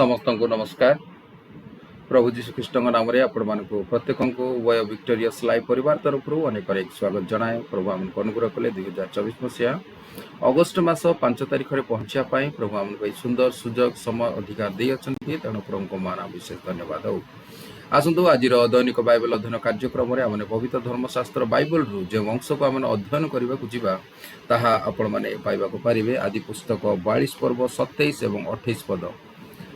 समस्त को नमस्कार। प्रभु जीशुख्रीष्ट नाम आपण प्रत्येक वय विक्टोरियस लाइफ परिवार तरफ अनेक अनेक स्वागत जनाए। प्रभु आम अनुग्रह कले 2024 मसीहा अगस्ट मास 5 तारिख में पहुंचापी प्रभु आमको सुंदर सुजोग समय अधिकार दे तेणु प्रभु मान विशेष धन्यवाद हो। आसतु आज दैनिक बाइबल अध्ययन कार्यक्रम में आम पवित्र धर्मशास्त्र बाइबल रू जो अंश को आम अध्ययन करने जावा ताहा आपण मैंने पाइबा पारे। आदि पुस्तक 42 पर्व 27 और 28 पद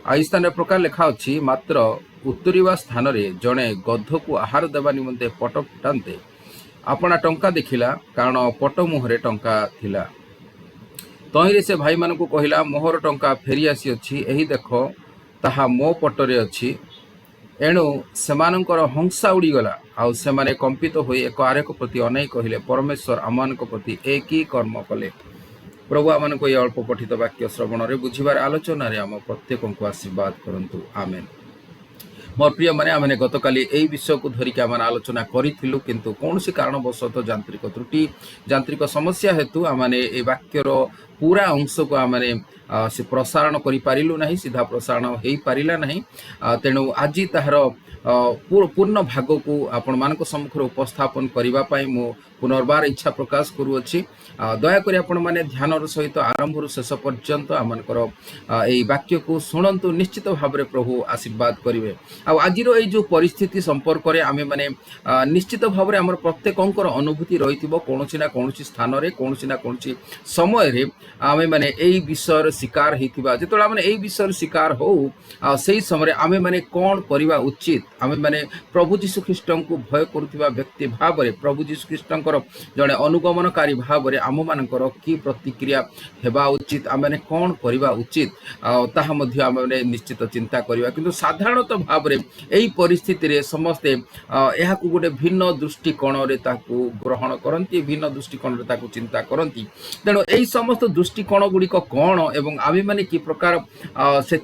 आई स्थान प्रकार लेखा अच्छी मात्र उत्तरीवा स्थान रे जड़े गध को आहार देवा निमंते पट फुटाते आपना टंका देखिला कारण पट मुहरे टंका थिला। तहिरे से भाई मान को कहला मोहर टंका फेरी आसी अच्छी एही देख ताहा मो पटरे अच्छी। एणु सेमानंकर हंसा उड़ीगला आउ सेमाने कंपित होई एक आरेक प्रति अनेक कहले परमेश्वर आमान प्रति एक ही कर्म कले। प्रभु आमान को ये अल्प पठित वाक्य श्रवण रे बुझिबार आलोचना रे आम प्रत्येक को आशीर्वाद करंतु आमेन। मोर प्रिय माने आमने गतकाली यही विषय को धरिक आम आलोचना करूँ किंतु कौन सी कारणवशत यांत्रिक त्रुटि यांत्रिक समस्या हेतु आमने ए वाक्यर पूरा अंश को आमने से प्रसारण करिपारिलु नहीं, सीधा प्रसारण हो पारिला नहीं। तेणु आज ताहार पूर्ण भाग को आपण मान सम्मुख उपस्थापन करने मु पुनर्बार इच्छा प्रकाश करुच्ची। दयाकोरी आपण माने ध्यान सहित आरंभ रु शेष पर्यंत आमनकर एई वाक्य को शुणु, निश्चित भाव में प्रभु आशीर्वाद करेंगे। आज जो परिस्थिति संपर्क में आम मैंने निश्चित भाव में आम प्रत्येक अनुभूति रही कौन ना कौन स्थान रे कौन ना कौन समय रे आम मैंने यही विषय शिकार होता जो आम यही विषय शिकार हो से समय आम मैंने कौन करवा उचित। आम मैंने प्रभु जीशुख्रीष्ट को भय करुवा व्यक्ति भाव में प्रभु जीशुख्रीष्ट जड़े अनुगमनकारी भाव में आम मानकर कि प्रतिक्रिया हेबा उचित, आम मैंने कौन करवा उचित ताहा मध्य आम मैंने निश्चित चिंता करवा। किंतु साधारणतः भाव में यही परिस्थिति रे समस्ते यह गोटे भिन्न दृष्टिकोण रे ताकू ग्रहण करती, भिन्न दृष्टिकोण रे ताकू चिंता करती। तेणु यही समस्त दृष्टिकोण गुड़िक कौन एवं आम मैंने कि प्रकार से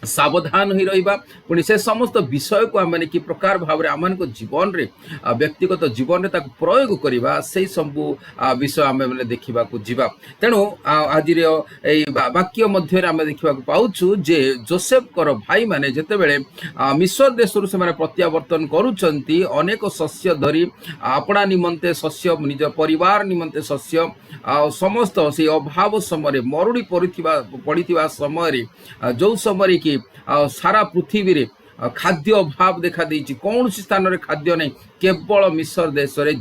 सावधान हो रहा पुणी से समस्त विषय को आम कि प्रकार भाव में आम जीवन रे व्यक्तिगत जीवन रे प्रयोग करवा से सब विषय आम मैंने देखा जीवा। तेणु आज वाक्य मध्य आम देखा पाऊँ जे जोसेफ कर भाई माने जिते बड़े मिस्र देश से प्रत्यावर्तन करुँच अनेक शस्य धरी अपना निमंते शस्य निज परिवार निमंते शस्य समस्त से अभाव समय मरुड़ी पड़ता समय जो समय कि सारा पृथ्वी रे खाद्य अभाव देखा देछि, कौन सी स्थान रे खाद्य नहीं, केवल मिस्र देश रे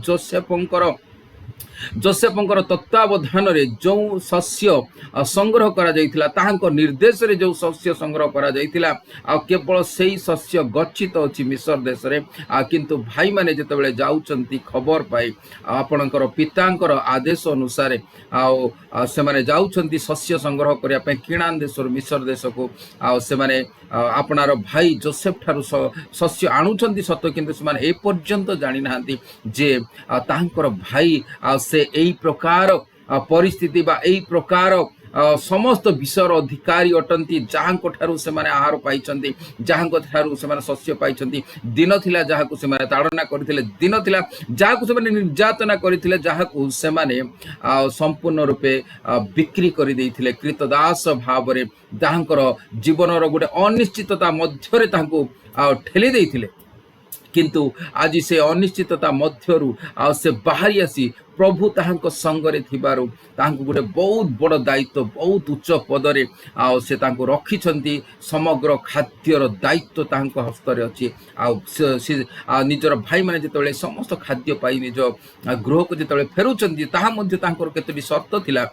जोसेफंकर तत्वावधान रे जो शस्य संग्रह करा जाइथिला ताहांको निर्देश रे जो शस्य संग्रह करा जाइथिला आ केवल सेही शस्य गच्छित अछि मिस्र देश रे। किंतु भाई माने जते बेले जाउचंती खबर पाई आपणकर पितांकर आदेश अनुसार से माने जाउचंती शस्य संग्रह करिया पे किणान देश मिस्र देश को से माने आपनार भाई जोसेफ ठारू शस्य आणुचंती सत्य किंतु से माने ए पर्यंत जानि नाहंती जे ताहांकर भाई से यही प्रकार परिस्थिति बा यही प्रकार समस्त विषय अधिकारी अटंती जहाँ ठारू से माने आहार पाई जहाँ ठारू से माने शस्य पाई दिन थिला जहाँ को से माने ताड़ना करथिले, दिन थिला जहाँ को से माने निर्यातना करथिले, जहाँ को से माने संपूर्ण रूपे बिक्री कर देइथिले कृतदास भाव रे जहाँकर जीवन गोटे अनिश्चितता मध्यरे तांको ठेली देइथिले। किंतु आज से अनिश्चितता मध्यरु से बाहरी आसी प्रभु ताहांको संगरे थिबारु ताहांको गोटे बहुत बड़ दायित्व बहुत उच्च पदरे से तांको रखिछंती। समग्र खाद्यर दायित्व ताहांको हस्तरे अछि। निजर भाई माने जेतेबेले समस्त खाद्य पाई निज गृह को जेतेबेले फेरुछंती ताहा मध्य ताहांकर केतोटी शर्त थिला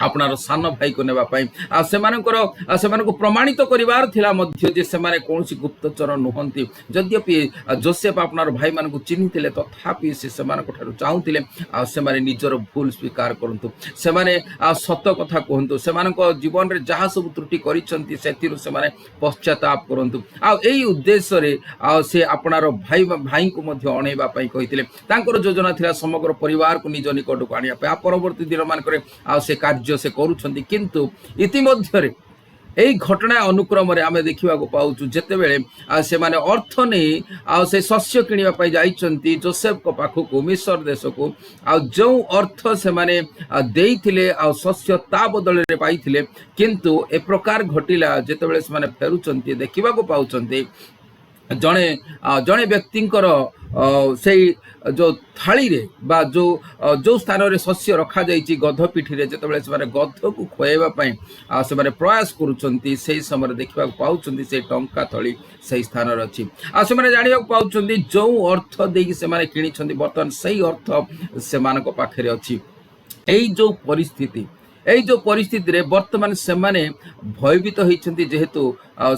आपनार सान भाई को नेबा पाई सेमानको प्रमाणित करिवार थिला मध्य जे सेमाने कोनसी गुप्तचर नुहंती। यद्यपि जोसेफ आपनार भाई मानको चिन्हिथिले तथापि से सेमानको ठारू चाहुथिले सेमाने निजर भूल स्वीकार करंतु, सेमाने सत कथा कहंतु, सेमानको जीवन रे जहा सब त्रुटि करिसंती सेतिरु सेमाने पश्चाताप करंतु। एही उद्देश्य रे से आपनार भाई को मध्य अणेबा पाई कहिथिले। तांकर योजना थिला समग्र परिवार को निज निकट को आनिया पाई। परवर्ती दिन मानकरे से कार्य से करुछंती। किंतु इतिमध्यरे এই ঘটনা ଅନୁକ୍ରମରେ ଆମେ ଦେଖିବାକୁ ପାଉଛୁ ଯେତେବେଳେ ସେମାନେ ଅର୍ଥ ନେଇ ଆଉ ସେ ଶସ୍ୟ କିଣିବା ପାଇଁ ଯାଇଛନ୍ତି ଯୋସେଫଙ୍କ ପାଖକୁ ମିଶର ଦେଶକୁ। ଆଉ ଯେଉଁ ଅର୍ଥ ସେମାନେ ଦେଇଥିଲେ ଆଉ ଶସ୍ୟ ତା ବଦଳରେ ପାଇଥିଲେ, କିନ୍ତୁ ଏ ପ୍ରକାର ଘଟିଲା ଯେତେବେଳେ ସେମାନେ ଫେରୁଛନ୍ତି ଦେଖିବାକୁ ପାଉଛନ୍ତି ଜଣେ ଜଣେ ବ୍ୟକ୍ତିଙ୍କର ସେଇ ଯେଉଁ ଥାଳିରେ ବା ଯେଉଁ ସ୍ଥାନରେ ଶସ୍ୟ ରଖାଯାଇଛି ଗଧ ପିଠିରେ, ଯେତେବେଳେ ସେମାନେ ଗଧକୁ ଖୁଆଇବା ପାଇଁ ସେମାନେ ପ୍ରୟାସ କରୁଛନ୍ତି ସେହି ସମୟରେ ଦେଖିବାକୁ ପାଉଛନ୍ତି ସେଇ ଟଙ୍କା ଥଳି ସେହି ସ୍ଥାନରେ ଅଛି। ଆଉ ସେମାନେ ଜାଣିବାକୁ ପାଉଛନ୍ତି ଯେଉଁ ଅର୍ଥ ଦେଇକି ସେମାନେ କିଣିଛନ୍ତି ବର୍ତ୍ତମାନ ସେଇ ଅର୍ଥ ସେମାନଙ୍କ ପାଖରେ ଅଛି। এই ଯେଉଁ ପରିସ୍ଥିତିରେ ବର୍ତ୍ତମାନ ସେମାନେ ଭୟଭୀତ ହେଇଛନ୍ତି, ଯେହେତୁ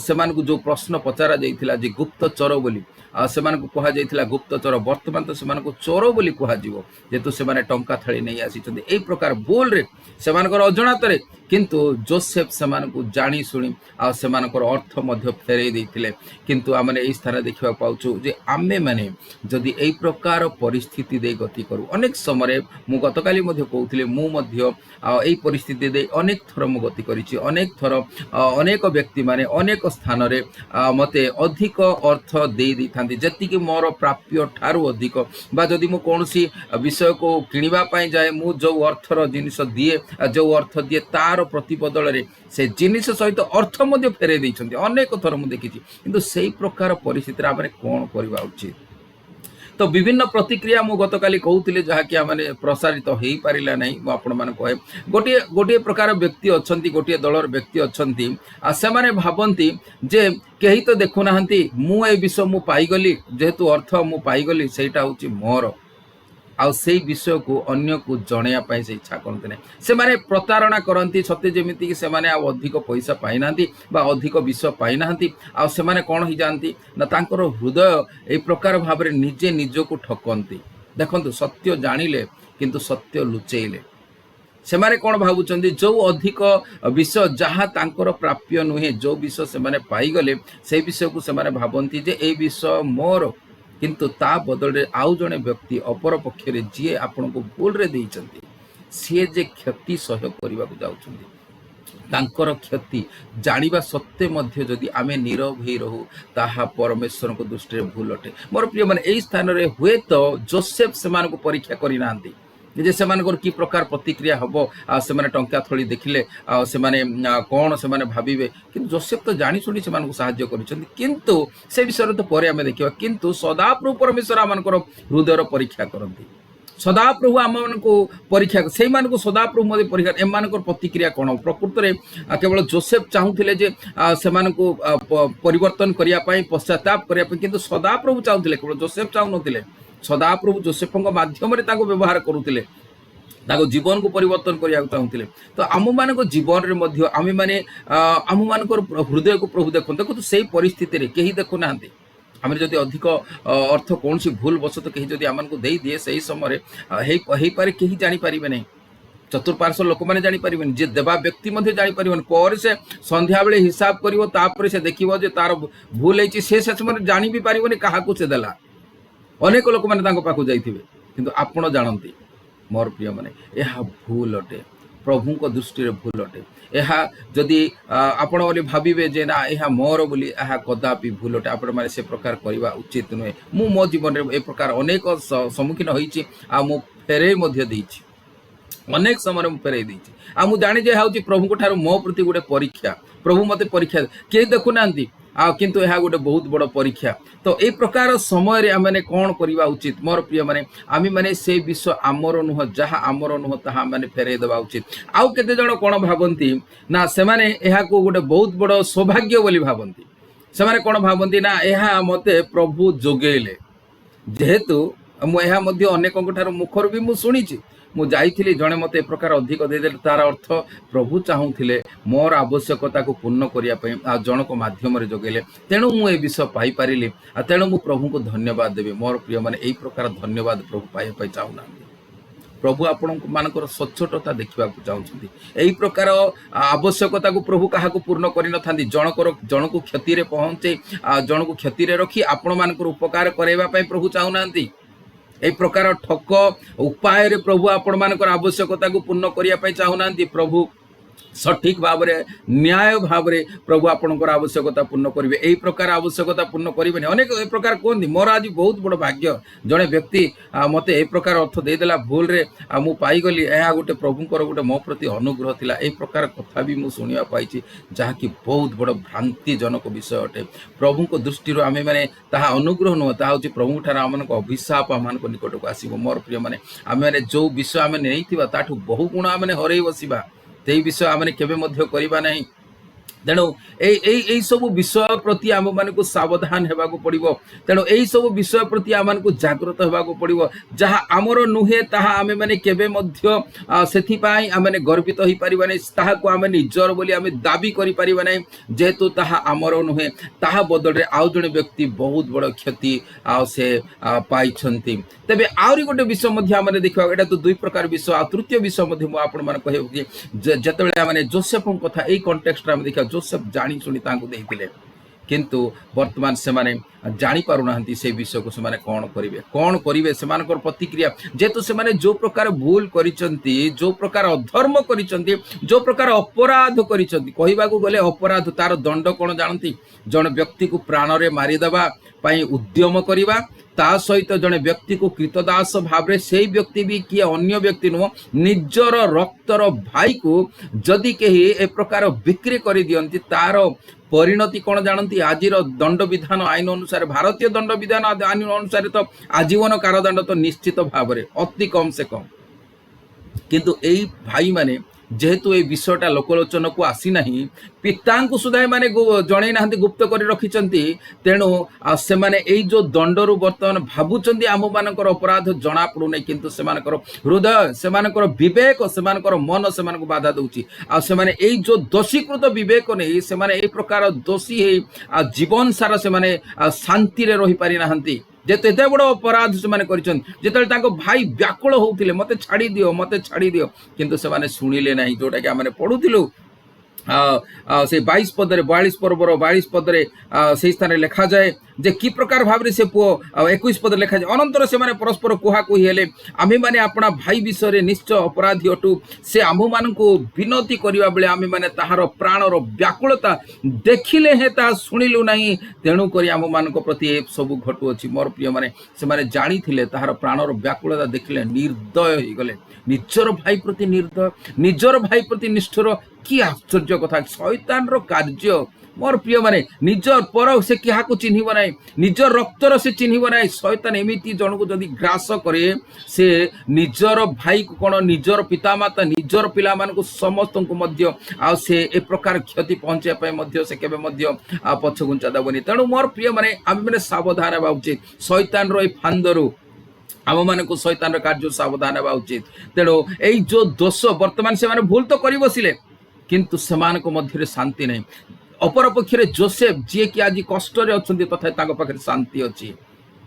ସେମାନଙ୍କୁ ଯେଉଁ ପ୍ରଶ୍ନ ପଚରା ଯାଇଥିଲା ଯେ ଗୁପ୍ତଚର ବୋଲି, ସେମାନଙ୍କୁ କୁହାଯାଇଥିଲା ଗୁପ୍ତଚର, ବର୍ତ୍ତମାନ ତ ସେମାନଙ୍କୁ ଚୋର ବୋଲି କୁହାଯିବ ଯେହେତୁ ସେମାନେ ଟଙ୍କା ଥାଳି ନେଇ ଆସିଛନ୍ତି। এই ପ୍ରକାର ଭୁଲରେ ସେମାନଙ୍କର ଅଜଣାତରେ, କିନ୍ତୁ ଯୋସେଫ ସେମାନଙ୍କୁ ଜାଣି ଶୁଣି ଆଉ ସେମାନଙ୍କର ଅର୍ଥ ମଧ୍ୟ ଫେରାଇ ଦେଇଥିଲେ। କିନ୍ତୁ ଆମେ ଏହି ସ୍ଥାନରେ ଦେଖିବାକୁ ପାଉଛୁ ଯେ ଆମେମାନେ ଯଦି এই ପ୍ରକାର ପରିସ୍ଥିତି ଦେଇ ଗତି କରୁ, ଅନେକ ସମୟରେ ମୁଁ ଗତକାଲି ମଧ୍ୟ କହୁଥିଲି, ମୁଁ ମଧ୍ୟ এই ପରିସ୍ଥିତି ଦେଇ ଅନେକ ଥର ମୁଁ ଗତି କରିଛି। ଅନେକ ଥର ଅନେକ ବ୍ୟକ୍ତିମାନେ ଅନେକ ସ୍ଥାନରେ ମୋତେ ଅଧିକ ଅର୍ଥ ଦେଇଥାନ୍ତି, ଯେତିକି ମୋର ପ୍ରାପ୍ୟ ଠାରୁ ଅଧିକ। ବା ଯଦି ମୁଁ କୌଣସି ବିଷୟକୁ କିଣିବା ପାଇଁ ଯାଏ, ମୁଁ ଯେଉଁ ଅର୍ଥର ଜିନିଷ ଦିଏ, ଯେଉଁ ଅର୍ଥ ଦିଏ ତାର ପ୍ରତିବଦଳରେ ସେ ଜିନିଷ ସହିତ ଅର୍ଥ ମଧ୍ୟ ଫେରାଇ ଦେଇଛନ୍ତି। ଅନେକ ଥର ମୁଁ ଦେଖିଛି। କିନ୍ତୁ ସେଇ ପ୍ରକାର ପରିସ୍ଥିତିରେ ଆମେ କ'ଣ କରିବା ଉଚିତ? ତ ବିଭିନ୍ନ ପ୍ରତିକ୍ରିୟା ମୁଁ ଗତକାଲି କହୁଥିଲି ଯାହାକି ଆମେ ପ୍ରସାରିତ ହେଇପାରିଲା ନାହିଁ। ମୁଁ ଆପଣମାନଙ୍କୁ କହେ, ଗୋଟିଏ ପ୍ରକାର ବ୍ୟକ୍ତି ଅଛନ୍ତି, ଗୋଟିଏ ଦଳର ବ୍ୟକ୍ତି ଅଛନ୍ତି, ସେମାନେ ଭାବନ୍ତି ଯେ କେହି ତ ଦେଖୁନାହାନ୍ତି, ମୁଁ ଏ ବିଷୟ ମୁଁ ପାଇଗଲି, ଯେହେତୁ ଅର୍ଥ ମୁଁ ପାଇଗଲି ସେଇଟା ହେଉଛି ମୋର, ଆଉ ସେଇ ବିଷୟକୁ ଅନ୍ୟକୁ ଜଣେଇବା ପାଇଁ ସେ ଇଚ୍ଛା କରନ୍ତି ନାହିଁ। ସେମାନେ ପ୍ରତାରଣା କରନ୍ତି, ସତେ ଯେମିତିକି ସେମାନେ ଆଉ ଅଧିକ ପଇସା ପାଇନାହାନ୍ତି ବା ଅଧିକ ବିଷୟ ପାଇନାହାନ୍ତି। ଆଉ ସେମାନେ କ'ଣ ହେଇଯାଆନ୍ତି ନା ତାଙ୍କର ହୃଦୟ এই ପ୍ରକାର ଭାବରେ ନିଜେ ନିଜକୁ ଠକନ୍ତି। ଦେଖନ୍ତୁ, ସତ୍ୟ ଜାଣିଲେ କିନ୍ତୁ ସତ୍ୟ ଲୁଚେଇଲେ ସେମାନେ କ'ଣ ଭାବୁଛନ୍ତି, ଯେଉଁ ଅଧିକ ବିଷୟ ଯାହା ତାଙ୍କର ପ୍ରାପ୍ୟ ନୁହେଁ, ଯେଉଁ ବିଷୟ ସେମାନେ ପାଇଗଲେ ସେଇ ବିଷୟକୁ ସେମାନେ ଭାବନ୍ତି ଯେ এই ବିଷୟ ମୋର। କିନ୍ତୁ ତା ବଦଳରେ ଆଉ ଜଣେ ବ୍ୟକ୍ତି ଅପର ପକ୍ଷରେ ଯିଏ ଆପଣଙ୍କୁ ଭୁଲରେ ଦେଇଛନ୍ତି, ସିଏ ଯେ କ୍ଷତି ସହ୍ୟ କରିବାକୁ ଯାଉଛନ୍ତି, ତାଙ୍କର କ୍ଷତି ଜାଣିବା ସତ୍ତ୍ୱେ ମଧ୍ୟ ଯଦି ଆମେ ନୀରବ ହେଇ ରହୁ, ତାହା ପରମେଶ୍ୱରଙ୍କ ଦୃଷ୍ଟିରେ ଭୁଲ ଅଟେ। ମୋର ପ୍ରିୟମାନେ, ଏହି ସ୍ଥାନରେ ହୁଏତ ଯୋସେଫ ସେମାନଙ୍କୁ ପରୀକ୍ଷା କରିନାହାନ୍ତି ଯେ ସେମାନଙ୍କର କି ପ୍ରକାର ପ୍ରତିକ୍ରିୟା ହେବ, ସେମାନେ ଟଙ୍କା ଥଳି ଦେଖିଲେ ଆଉ ସେମାନେ କ'ଣ ସେମାନେ ଭାବିବେ। କିନ୍ତୁ ଯୋସେଫ ତ ଜାଣିଶୁଣି ସେମାନଙ୍କୁ ସାହାଯ୍ୟ କରିଛନ୍ତି। କିନ୍ତୁ ସେ ବିଷୟରେ ତ ପରେ ଆମେ ଦେଖିବା। କିନ୍ତୁ ସଦାପ୍ରଭୁ ପରମେଶ୍ୱର ଆମମାନଙ୍କର ହୃଦୟର ପରୀକ୍ଷା କରନ୍ତି। ସଦାପ୍ରଭୁ ଆମମାନଙ୍କୁ ପରୀକ୍ଷା, ସେଇମାନଙ୍କୁ ସଦାପ୍ରଭୁ ମଧ୍ୟ ପରୀକ୍ଷା। ଏମାନଙ୍କର ପ୍ରତିକ୍ରିୟା କ'ଣ? ପ୍ରକୃତରେ କେବଳ ଯୋସେଫ ଚାହୁଁଥିଲେ ଯେ ସେମାନଙ୍କୁ ପରିବର୍ତ୍ତନ କରିବା ପାଇଁ, ପଶ୍ଚାତାପ କରିବା ପାଇଁ, କିନ୍ତୁ ସଦାପ୍ରଭୁ ଚାହୁଁଥିଲେ, କେବଳ ଯୋସେଫ ଚାହୁଁନଥିଲେ। ସଦାପ୍ରଭୁ ଯୋସେଫଙ୍କ ମାଧ୍ୟମରେ ତାଙ୍କୁ ବ୍ୟବହାର କରୁଥିଲେ, ତାଙ୍କ ଜୀବନକୁ ପରିବର୍ତ୍ତନ କରିବାକୁ ଚାହୁଁଥିଲେ। ତ ଆମମାନଙ୍କ ଜୀବନରେ ମଧ୍ୟ ଆମେମାନେ ଆମମାନଙ୍କର ହୃଦୟକୁ ପ୍ରଭୁ ଦେଖନ୍ତୁ। ଦେଖନ୍ତୁ, ସେଇ ପରିସ୍ଥିତିରେ କେହି ଦେଖୁନାହାନ୍ତି। ଆମେ ଯଦି ଅଧିକ ଅର୍ଥ କୌଣସି ଭୁଲ ବଶତଃ କେହି ଯଦି ଆମକୁ ଦେଇଦିଏ, ସେହି ସମୟରେ ହେଇପାରେ କେହି ଜାଣିପାରିବେ ନାହିଁ, ଚତୁଃପାର୍ଶ୍ୱ ଲୋକମାନେ ଜାଣିପାରିବେନି, ଯେ ଦେବା ବ୍ୟକ୍ତି ମଧ୍ୟ ଜାଣିପାରିବନି। ପରେ ସେ ସନ୍ଧ୍ୟାବେଳେ ହିସାବ କରିବ, ତାପରେ ସେ ଦେଖିବ ଯେ ତାର ଭୁଲ ହେଇଛି। ସେ ସମୟରେ ଜାଣି ବି ପାରିବନି କାହାକୁ ସେ ଦେଲା। ଅନେକ ଲୋକମାନେ ତାଙ୍କ ପାଖକୁ ଯାଇଥିବେ, କିନ୍ତୁ ଆପଣ ଜାଣନ୍ତି ମୋର ପ୍ରିୟମାନେ, ଏହା ଭୁଲ ଅଟେ, ପ୍ରଭୁଙ୍କ ଦୃଷ୍ଟିରେ ଭୁଲ ଅଟେ। ଏହା ଯଦି ଆପଣ ବୋଲି ଭାବିବେ ଯେ ନା ଏହା ମୋର ବୋଲି, ଏହା କଦାପି ଭୁଲ ଅଟେ। ଆପଣମାନେ ସେ ପ୍ରକାର କରିବା ଉଚିତ ନୁହେଁ। ମୁଁ ମୋ ଜୀବନରେ ଏ ପ୍ରକାର ଅନେକ ସମ୍ମୁଖୀନ ହୋଇଛି, ଆଉ ମୁଁ ଫେରେଇ ମଧ୍ୟ ଦେଇଛି। ଅନେକ ସମୟରେ ମୁଁ ଫେରେଇ ଦେଇଛି। ଆଉ ମୁଁ ଜାଣି ଯେ ଏହା ହେଉଛି ପ୍ରଭୁଙ୍କ ଠାରୁ ମୋ ପ୍ରତି ଗୋଟେ ପରୀକ୍ଷା। ପ୍ରଭୁ ମୋତେ ପରୀକ୍ଷା, କେହି ଦେଖୁନାହାନ୍ତି, ଆଉ କିନ୍ତୁ ଏହା ଗୋଟେ ବହୁତ ବଡ଼ ପରୀକ୍ଷା। ତ এই ପ୍ରକାର ସମୟରେ ଆମେ କ'ଣ କରିବା ଉଚିତ? ମୋର ପ୍ରିୟମାନେ, ଆମେମାନେ ସେ ବିଷୟ ଆମର ନୁହଁ, ଯାହା ଆମର ନୁହଁ ତାହା ଆମେ ଫେରାଇ ଦେବା ଉଚିତ। ଆଉ କେତେ ଜଣ କ'ଣ ଭାବନ୍ତି ନା ସେମାନେ ଏହାକୁ ଗୋଟେ ବହୁତ ବଡ଼ ସୌଭାଗ୍ୟ ବୋଲି ଭାବନ୍ତି। ସେମାନେ କ'ଣ ଭାବନ୍ତି ନା ଏହା ମୋତେ ପ୍ରଭୁ ଯୋଗେଇଲେ। ଯେହେତୁ ମୁଁ ଏହା ମଧ୍ୟ ଅନେକଙ୍କ ଠାରୁ ମୁଖରୁ ବି ମୁଁ ଶୁଣିଛି, ମୁଁ ଯାଇଥିଲି, ଜଣେ ମୋତେ ଏ ପ୍ରକାର ଅଧିକ ଦେଇଦେଲେ, ତାର ଅର୍ଥ ପ୍ରଭୁ ଚାହୁଁଥିଲେ ମୋର ଆବଶ୍ୟକତାକୁ ପୂର୍ଣ୍ଣ କରିବା ପାଇଁ, ଆଉ ଜଣକ ମାଧ୍ୟମରେ ଯୋଗେଇଲେ, ତେଣୁ ମୁଁ ଏ ବିଷୟ ପାଇପାରିଲି, ଆଉ ତେଣୁ ମୁଁ ପ୍ରଭୁଙ୍କୁ ଧନ୍ୟବାଦ ଦେବି। ମୋର ପ୍ରିୟମାନେ, ଏହି ପ୍ରକାର ଧନ୍ୟବାଦ ପ୍ରଭୁ ପାଇବା ପାଇଁ ଚାହୁଁନାହାନ୍ତି। ପ୍ରଭୁ ଆପଣମାନଙ୍କର ସଚ୍ଚୋଟତା ଦେଖିବାକୁ ଚାହୁଁଛନ୍ତି। ଏହି ପ୍ରକାର ଆବଶ୍ୟକତାକୁ ପ୍ରଭୁ କାହାକୁ ପୂର୍ଣ୍ଣ କରିନଥାନ୍ତି। ଜଣକୁ କ୍ଷତିରେ ପହଞ୍ଚେଇ, ଜଣକୁ କ୍ଷତିରେ ରଖି ଆପଣମାନଙ୍କର ଉପକାର କରାଇବା ପାଇଁ ପ୍ରଭୁ ଚାହୁଁନାହାନ୍ତି। এই ପ୍ରକାର ଠକ ଉପାୟରେ ପ୍ରଭୁ ଆପଣମାନଙ୍କର ଆବଶ୍ୟକତାକୁ ପୂର୍ଣ୍ଣ କରିବା ପାଇଁ ଚାହୁଁନାହାନ୍ତି। ପ୍ରଭୁ सठिक भाव में न्याय भाव में प्रभु आपणकर आवश्यकता पूर्ण करेंगे। यही प्रकार आवश्यकता पूर्ण करेंगे। अनेक ए प्रकार कहते मोर आज बहुत बड़ भाग्य जड़े व्यक्ति मत ए प्रकार अर्थ देदेला भूल रे मु पाईगली यह गोटे प्रभुंर गोटे मो प्रति अनुग्रह थिला। ए प्रकार कथा भी मुझे शुणा पाई जहाँकि बहुत बड़ भ्रांतिजनक विषय अटे। प्रभु दृष्टि आम मैंने अनुग्रह नुह ता हूँ प्रभु ठार आम अभिशाप आम निकट को आसो। मोर प्रिय मैंने आम मैंने जो विषय आम नहीं ताठू बहु गुण आम हरई बसवा ते विषय आम केबे मध्य करिबा नहीं। तेणु यही सब विषय प्रति आम मानक सावधान होगा पड़ो। तेणु यही सब विषय प्रति आम मानक जागृत होगा पड़ो। जहाँ आमर नुहे ताहा आमे माने केबे मध्य सेथिपाई आमे माने गर्वित हो पारिबा नै। ताहाको आमे निजर बोली आमे दाबी करि पारिबा नै। जेहेतु ताहा आमर नुहे ताहा बदल रे आउ जणे व्यक्ति बहुत बड़ क्षति से पाइछंती। तेबे आउरी गोटे विषय मध्य आमे देखिबा एटा तो दुई प्रकार विषय। आ तृतीय विषय मध्य मु आपण मान कहब कि जेतेबेले आमे जोसेफन कथा एई कॉन्टेक्स्ट रे आमे देखिबा जोसेफ जानी शुणी तांको देइतिले किंतु वर्तमान से माने जानी पारु नाहंती से विषय को से माने कौन करिवे सेमानकर प्रतिक्रिया। जेतु से माने जो प्रकार भूल करिसंती जो प्रकार अधर्म करिसंती जो प्रकार अपराध करिसंती कहिबा को गले अपराध तार दंड कोन जानती। जण व्यक्ति को प्राण रे मारी देबा पई उद्यम करिबा ता सहित जड़े व्यक्ति को कृतदास भाव रे से व्यक्ति भी किए अन्य व्यक्ति नुह निजर रक्तर भाई को जदि कही ए प्रकार बिक्री कर दियंती तार परिणति कौन जानती। आज दंड विधान आईन अनुसार भारतीय दंड विधान आईन अनुसार तो आजीवन कारादंड तो निश्चित भाव में अति कम से कम। किंतु यही भाई माने जेहेतु ये विषयटा लोकलोचन को आसी नहीं पिता सुधा माने जन ना गुप्त कर रखिंट। तेणु से माने यही जो दंडरू बर्तमान भावुंट आम मानकर अपराध जना पड़ूना किंतु से हृदय से विवेक से मन से बाधा दूची। आई जो दोषीकृत विवेक नहीं से प्रकार दोषी है जीवन सारा से शांति रही पारि नाहंती। जेते एते बड़ अपराध से माने करिसन जेते भाई व्याकुल होउथिले मते छाड़ी दियो किंतु से माने सुनिले नहीं। जोटा कि आमे पढुथिलु से 22 पदरे 42 पर्वर 22 पदरे से स्थान लिखा जाए जे कि प्रकार भाव से पुओ 21 पद लिखा जाए। अनंतर से माने परस्पर कुहाकुही हेले आमे माने अपना भाई विषय निश्चय अपराधी अटू से आम मान को विनती करबा बेले आमे माने ताहार प्राणर व्याकुलता देखिले हे ता सुनिलु नहीं। तेणु करी आम मान प्रति ए सब घटू अछि। मोर प्रिय माने से माने जानी थिले ताहार प्राणर व्याकुलता देखिले निर्दय हो गले। निजर भाई प्रति निर्दय निजर भाई प्रति निष्ठुर कि आश्चर्य कथा। शैतान रो कार्य मोर प्रिय माने निजर पर से क्या चिन्हब ना निजर रक्तर से चिन्हब ना। शैतान एमती जन को जदि ग्रास करे से निजर भाई को कौन निजर पितामाता निजर पिला मान को समस्त को मध्य आ से ए प्रकार क्षति पहुंचाई से केबे मध्य पछ घुंचा देवनी। तेणु मोर प्रिय माने आम मैंने सावधान होगा उचित शैतान रो फांदरू आम मान को शैतान कार्य सावधान होगा उचित। तेणु यही जो दोष वर्तमान से माने भूल तो कर बसिले किंतु सेमान को मध्य शांति नहीं। अपर पक्षे जोसेफ जी कि आज कष्ट अच्छा तथा पाखे शांति अच्छी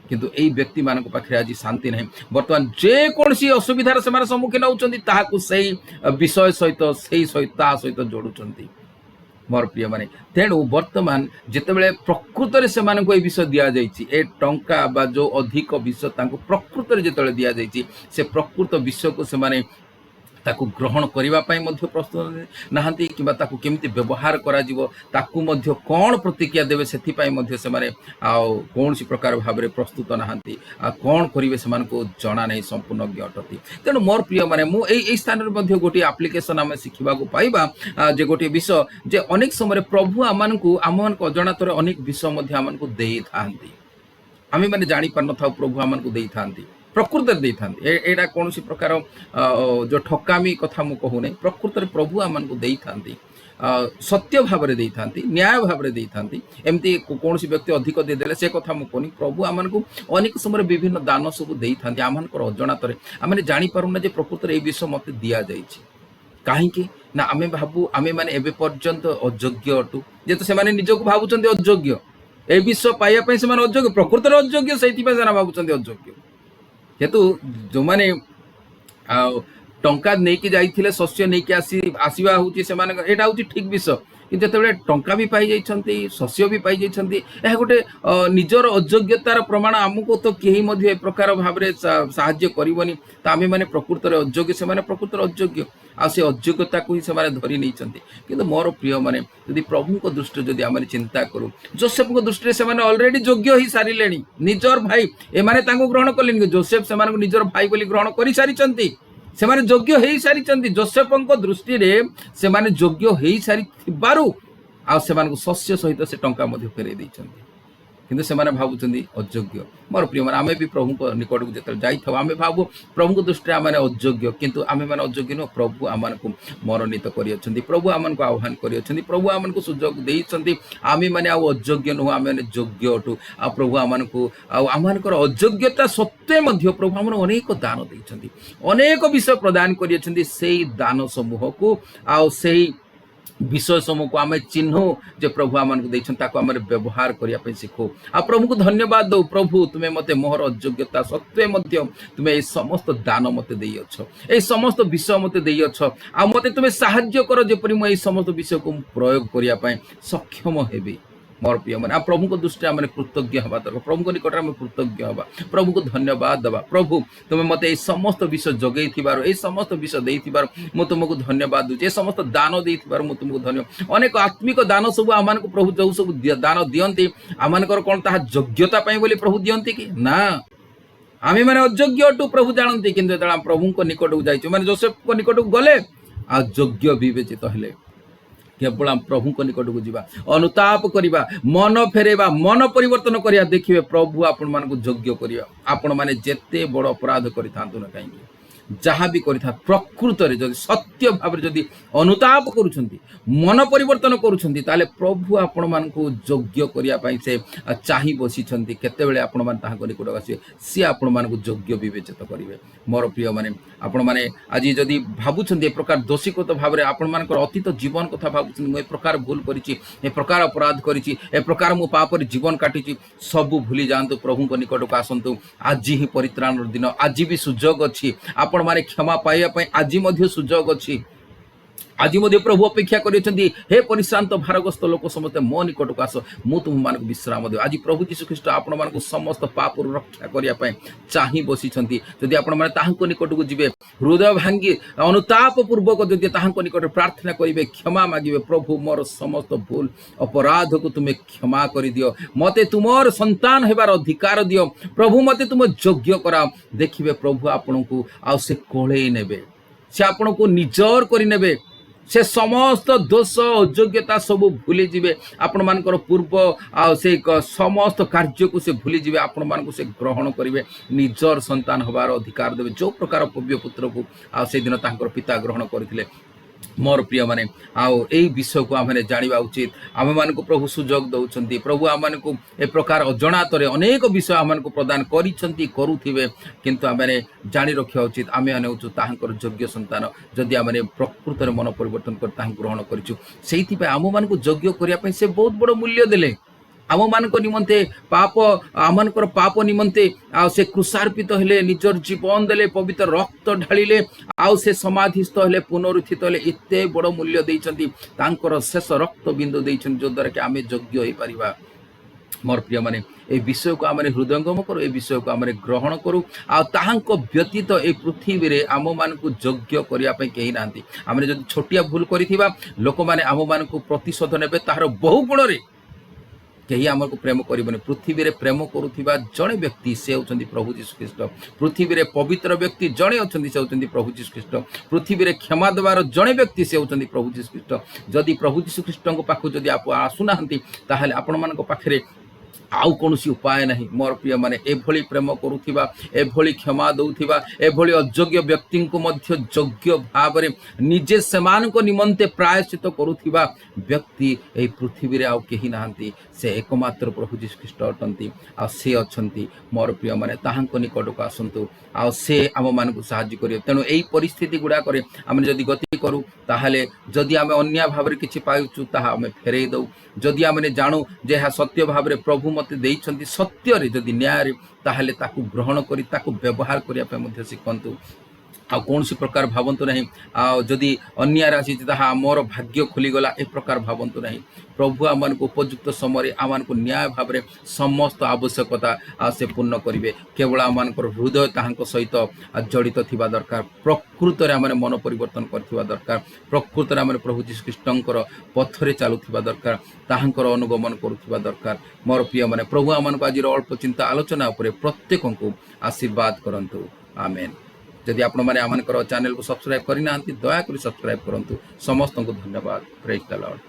किंतु यही व्यक्ति मान पाखे आज शांति नहीं। बर्तमान जेकोसी असुविधार से सम्मुखीन होती विषय सहित सहित जोड़ुंट। मोर प्रिय माने तेणु वर्तमान जितेबाला प्रकृत से विषय दि जाए टंका बा जो अधिक विषय प्रकृत जिते दि जाए से प्रकृत विषय को से ताकू ग्रहण करने प्रस्तुत नहांती कि केमती व्यवहार करा कौन प्रतिक्रिया देवे से कौन सी प्रकार भाव में प्रस्तुत नहांती कौन करेंगे से जना नहीं संपूर्ण अटती। तेणु मोर प्रिय माने मुझे स्थान में गोटे आप्लिकेसन आम शिखा पाइबा जे गोटे विषय जे अनेक समय प्रभु आम अजाणत अनेक विषय आम को दे था आम मैंने जापार न था प्रभु आम को दे था प्रकृत दे था। एटा कौन सी प्रकार जो ठकामी कथा मु कहूना प्रकृत प्रभु आम को दे था सत्य भाव में दे था न्याय भाव में दे था। एमती कौन सी व्यक्ति अधिक देदेले से कथा मुझे कहनी प्रभु आम को अनेक समय विभिन्न दान सब दे था आम अजाणत आम जापारूना प्रकृत ये विषय मत दि जाए कहीं ना आम भावु आम मैंने एवं पर्यंत अयोग्य अटू जेते से निजक भावुं अयोग्य ए विषय पाइबापी से अयोग्य प्रकृत अयोग्य से भावुं अयोग्य जेतु जो माने टंका नहीं कि जाइथिले शस्य नहीं कि आसीबा होची से माने एटा होची ठीक विषय कि जितेबाला टंका भी पाई जाइछन्ति शस्य भी पाई जाइछन्ति यह गोटे निजर अयोग्यतार प्रमाण आमको तो केही मध्ये ए प्रकार भाव साहाय्य करबनी तो आमे माने प्रकृतर अयोग्य से माने प्रकृतर अयोग्य आ से अयोग्यता को ही से माने धरि नै छन्ति किंतु मोर प्रिय माने यदि प्रभु को दृष्टि जदि आमे चिंता करू जोसेफ को दृष्टि से माने ऑलरेडी योग्य ही सारिलेनी निजर भाई ए माने तांको ग्रहण कलेनी जोसेफ से माने निजर भाई बोली ग्रहण करि सारिछन्ति से माने योग्य हेई सारिछन्ति जोसेफको दृष्टि रे से माने योग्य हेई सारिथिबारु आ से माने शस्य सहित से टंका मध्ये फेरै दैछन्ति किंतु से माने भाबुछन्ति अयोग्य मोर प्रिय माने आमे भी प्रभु को निकट को जतल जाई थवा आमे भाबु प्रभु को दृष्टि आमे अयोग्य किंतु आमे माने अयोग्य न प्रभु आमन को मनोनीत करियछन्ति प्रभु आमन को आह्वान करियछन्ति प्रभु आमन को सुजोग देइछन्ति आमे माने आ अयोग्य न आमे माने योग्य अटु आ प्रभु आमन को आमन को अयोग्यता सत्वे मध्य प्रभु आमन अनेक दान देइछन्ति अनेक विषय प्रदान करियछन्ति सेही दान समूह को आ सेही विषय समूह को आम चिन्ह जे प्रभु आम आम व्यवहार करने शिखो आ प्रभु को धन्यवाद दो प्रभु तुम्हें मते मोहर अयोग्यता सत्वे मध्य तुम्हें ये समस्त दान मत देइछ ए समस्त विषय मत देइछ आ मते तुम्हें साहाय्य कर जेपरि मैं समस्त विषय को प्रयोग करने सक्षम हेबी मोर प्रिय मन प्रभु को दृष्टि आम कृतज्ञ हवा दरकार प्रभु को निकट में कृतज्ञ हवा प्रभु को धन्यवाद दबा प्रभु तुम्हें मते ये समस्त विषय जगै थिबार ए समस्त विषय देई थिबार मु तुमको धन्यवाद दूचे समस्त दान देई थिबार मु तुमको धन्यवाद अनेक आत्मिक दान सब आमान को प्रभु जो सब दान दियंती आमानकर कोन ताहा योग्यता पई बोली प्रभु दियंती कि ना आमे माने अयोग्य अटु प्रभु जानती किंतु तळा प्रभु को निकट को जाइछु माने जोसेफ को निकट को गले आ योग्य विवेचित हेले केवल प्रभु को निकट को जीवा अनुताप करिबा मन फेरेबा मन परिवर्तन करिया देखिबे प्रभु आपण मान को योग्य करिया आपण माने जेते बड़ अपराध करिथांतु न काई जहाँ भी करिथा प्रकृत रे जदि सत्य भाव जदि अनुताप करूछंती मन परिवर्तन करूछंती ताले प्रभु आपण मान को योग्य करिया पई से चाहि बसिछंती केते बेले आपण मान ताहा निकट आसी सी आपण मान को योग्य विवेचित करिवे मोर प्रिय माने आपण माने आज जदि भाबुछंती ए प्रकार दोषीकृत भाव रे आपण मान को अतीत जीवन कथा भाबुछंती मैं प्रकार भूल करिछि ए प्रकार अपराध करिछि ए प्रकार मु पाप रे जीवन काटिछि सब भूली जांतु प्रभु को निकट को आसंतु आज ही परित्राण दिन आज भी सुजोग अछि आपण माने क्षमा पाइबा पई आज मध्य सुजोग अछि आज मध्य प्रभु अपेक्षा करिसेंती हे परिश्रांत भारग्रस्त लोक समस्त मो निकट को आस मु तुम मान को विश्राम दे आज प्रभु यीशु ख्रीष्ट आपण मान को समस्त पाप रक्षा करिया पई चाहि बसिछंती जदि आपण माने ताहां निकट को जिवे हृदय भांगी अनुताप पूर्वक जदि ताहां निकट प्रार्थना करिवे क्षमा मागिवे प्रभु मोर समस्त भूल अपराध को तुमे क्षमा करि दियो मते तुमर संतान हेबार अधिकार दियो प्रभु मते तुम योग्य करा देखिवे प्रभु आपण को आ से कोळेई नेबे से आपण को निजर करि नेबे से समस्त दोष अयोग्यता सब भूली जीवे आपण मानकर पूर्व से समस्त कार्य को से भूली जीवे आपण मान को से ग्रहण करेंगे निजर संतान हबार अधिकार देवे जो प्रकार पव्य पुत्र को से दिन तांकर पिता ग्रहण करथिले मोर प्रिय माने आओ एई विषय को आमने जानिबा उचित आम मान को प्रभु सुजोग दउछंती प्रभु आम मान को ए प्रकार अजणातरे अनेक विषय आम मान को प्रदान करिछंती करूथिबे किंतु आमने जानि रखिया उचित आमे अनेउछु ताहांकर योग्य संतान जदि आमने प्रकृत रे मन परिवर्तन कर ताहां ग्रहण करिछु सेहिति पे आम मान को योग्य करिया पे से बहुत बड़ मूल्य देले आम मान निमंते पाप आमनकर पाप निमंते से क्रुशार्पित हेले निजर जीवन देले पवित्र रक्त ढालिले आउ से समाधिस्थ हेले पुनरुत्थित हेले एते बड़ मूल्य देइछंती तांकर शेष रक्त बिंदु देइछन जो द्वारा कि आमे योग्य होई परिबा मोर प्रिय माने ए विषय को आम हृदयंगम करू ए विषय को आम ग्रहण करू आ ताहांक व्यतीत ए पृथ्वी रे आम मान को योग्य करिया पे केही नांती आम जदि छोटिया भूल करिथिबा लोक माने आम मान को प्रतिशोध नेबे ताहार बहु गुण रे कहीं आम को प्रेम करबनी पृथ्वी रे प्रेम करुथिबा जड़े व्यक्ति से होचंदी प्रभु यीशु ख्रीष्ट पृथ्वी रे पवित्र व्यक्ति जड़े होचंदी से होचंदी प्रभु यीशु ख्रीष्ट पृथ्वी रे क्षमा देवार जड़े व्यक्ति से होचंदी प्रभु यीशु ख्रीष्ट जदि प्रभु यीशु ख्रीष्ट को पाखु जदि आप आसुनाहांती ताहाले आपण मान को पाखरे आउ कौनसी उपाय नहीं मोर प्रिय माने एभली प्रेम करुथिबा एभली क्षमा दउथिबा एभली अयोग्य व्यक्ति को मध्य योग्य भाव रे निजे समान को निमंते प्रायश्चित करुथिबा व्यक्ति ए पृथ्वी रे आउ केही नाहंती से एकमात्र प्रभु यीशु ख्रीष्ट अटंती आ से अछंती मोर प्रिय माने ताहांको निकट को आसंतु आ से आम मान को साहाय्य करियो तेनु एई परिस्थिति गुडा करे आमे जदि गति करू ताहाले जदि आमे अन्य भाव रे किछि पाउछु ताहा आमे फेरेई दउ जदि आमे जानु जे हा सत्य भाव रे प्रभु मते देइछंती सत्य रे जदि न्याय रे ताहाले ताकू ग्रहण करी ताकू व्यवहार करिया पे मध्ये सिखंतु ଆଉ କୌଣସି ପ୍ରକାର ଭାବନ୍ତୁ ନାହିଁ ଆଉ ଯଦି ଅନ୍ୟାୟରେ ଆସିଛି ତାହା ଆମର ଭାଗ୍ୟ ଖୋଲିଗଲା ଏ ପ୍ରକାର ଭାବନ୍ତୁ ନାହିଁ। ପ୍ରଭୁ ଆମମାନଙ୍କୁ ଉପଯୁକ୍ତ ସମୟରେ ଆମମାନଙ୍କୁ ନ୍ୟାୟ ଭାବରେ ସମସ୍ତ ଆବଶ୍ୟକତା ସେ ପୂର୍ଣ୍ଣ କରିବେ। କେବଳ ଆମମାନଙ୍କର ହୃଦୟ ତାହାଙ୍କ ସହିତ ଜଡ଼ିତ ଥିବା ଦରକାର। ପ୍ରକୃତରେ ଆମେ ମନ ପରିବର୍ତ୍ତନ କରିଥିବା ଦରକାର। ପ୍ରକୃତରେ ଆମେ ପ୍ରଭୁ ଯୀଶୁଖ୍ରୀଷ୍ଟଙ୍କର ପଥରେ ଚାଲୁଥିବା ଦରକାର, ତାହାଙ୍କର ଅନୁଗମନ କରୁଥିବା ଦରକାର। ମୋର ପ୍ରିୟମାନେ, ପ୍ରଭୁ ଆମମାନଙ୍କୁ ଆଜିର ଅଳ୍ପ ଚିନ୍ତା ଆଲୋଚନା ଉପରେ ପ୍ରତ୍ୟେକଙ୍କୁ ଆଶୀର୍ବାଦ କରନ୍ତୁ। ଆମେନ୍। ଯଦି ଆପଣମାନେ ଆମମାନଙ୍କର ଚ୍ୟାନେଲକୁ ସବସ୍କ୍ରାଇବ୍ କରିନାହାନ୍ତି, ଦୟାକରି ସବସ୍କ୍ରାଇବ୍ କରନ୍ତୁ। ସମସ୍ତଙ୍କୁ ଧନ୍ୟବାଦ। ପ୍ରେଜ୍ ଦ ଲର୍ଡ।